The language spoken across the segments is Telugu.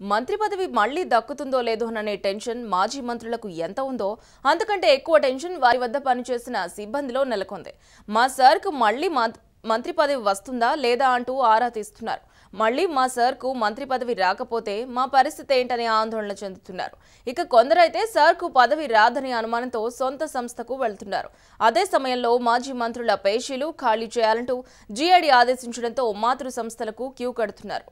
మంత్రి పదవి మళ్లీ దక్కుతుందో లేదో అనే టెన్షన్ మాజీ మంత్రులకు ఎంత ఉందో అంతకంటే ఎక్కువ టెన్షన్ వారి వద్ద పనిచేసిన సిబ్బందిలో నెలకొంది. మా సార్కు మళ్లీ మంత్రి పదవి వస్తుందా లేదా అంటూ ఆరా తీస్తున్నారు. మళ్లీ మా సార్కు మంత్రి పదవి రాకపోతే మా పరిస్థితి ఏంటని ఆందోళన చెందుతున్నారు. ఇక కొందరైతే సార్కు పదవి రాదని అనుమానంతో సొంత సంస్థకు వెళ్తున్నారు. అదే సమయంలో మాజీ మంత్రుల పేషీలు ఖాళీ చేయాలంటూ జీఐడీ ఆదేశించడంతో మాతృ సంస్థలకు క్యూ కడుతున్నారు.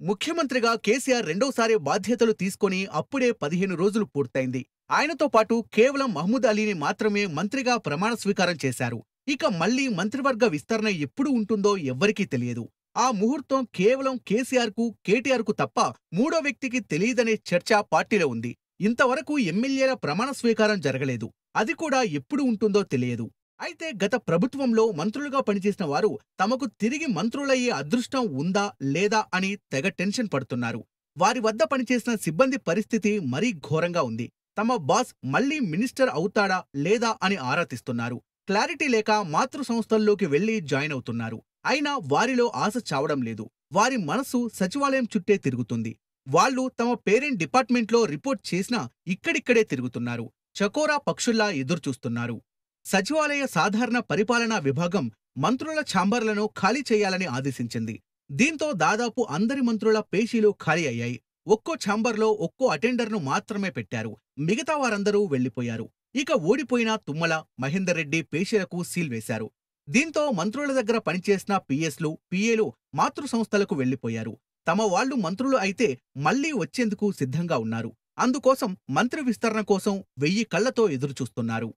ముఖ్యమంత్రిగా కేసీఆర్ రెండోసారి బాధ్యతలు తీసుకొని అప్పుడే 15 రోజులు పూర్తయింది. ఆయనతో పాటు కేవలం మహమూద్ అలీని మాత్రమే మంత్రిగా ప్రమాణ స్వీకారం చేశారు. ఇక మళ్లీ మంత్రివర్గ విస్తరణ ఎప్పుడు ఉంటుందో ఎవ్వరికీ తెలియదు. ఆ ముహూర్తం కేవలం కేటీఆర్ కు తప్ప మూడో వ్యక్తికి తెలియదనే చర్చ పార్టీలో ఉంది. ఇంతవరకు ఎమ్మెల్యేల ప్రమాణ స్వీకారం జరగలేదు. అది కూడా ఎప్పుడు ఉంటుందో తెలియదు. అయితే గత ప్రభుత్వంలో మంత్రులుగా పనిచేసిన వారు తమకు తిరిగి మంత్రులయ్యే అదృష్టం ఉందా లేదా అని తెగ టెన్షన్ పడుతున్నారు. వారి వద్ద పనిచేసిన సిబ్బంది పరిస్థితి మరీ ఘోరంగా ఉంది. తమ బాస్ మళ్లీ మినిస్టర్ అవుతాడా లేదా అని ఆరా తీస్తున్నారు. క్లారిటీ లేక మాతృ సంస్థల్లోకి వెళ్లి జాయిన్ అవుతున్నారు. అయినా వారిలో ఆశ చావడం లేదు. వారి మనసు సచివాలయం చుట్టే తిరుగుతుంది. వాళ్లు తమ పేరెంట్ డిపార్ట్మెంట్లో రిపోర్ట్ చేసినా ఇక్కడిక్కడే తిరుగుతున్నారు. చకోరా పక్షుల్లా ఎదురుచూస్తున్నారు. సచివాలయ సాధారణ పరిపాలనా విభాగం మంత్రుల ఛాంబర్లను ఖాళీ చేయాలని ఆదేశించింది. దీంతో దాదాపు అందరి మంత్రుల పేషీలు ఖాళీ అయ్యాయి. ఒక్కో ఛాంబర్లో ఒక్కో అటెండర్ను మాత్రమే పెట్టారు. మిగతా వారందరూ వెళ్లిపోయారు. ఇక ఓడిపోయిన తుమ్మల, మహేందర్ రెడ్డి పేషీలకు సీల్ వేశారు. దీంతో మంత్రుల దగ్గర పనిచేసిన పిఎస్లు, పిఏలు మాతృ సంస్థలకు వెళ్లిపోయారు. తమ వాళ్లు మంత్రులు అయితే మళ్లీ వచ్చేందుకు సిద్ధంగా ఉన్నారు. అందుకోసం మంత్రి విస్తరణ కోసం 1000 కళ్లతో ఎదురుచూస్తున్నారు.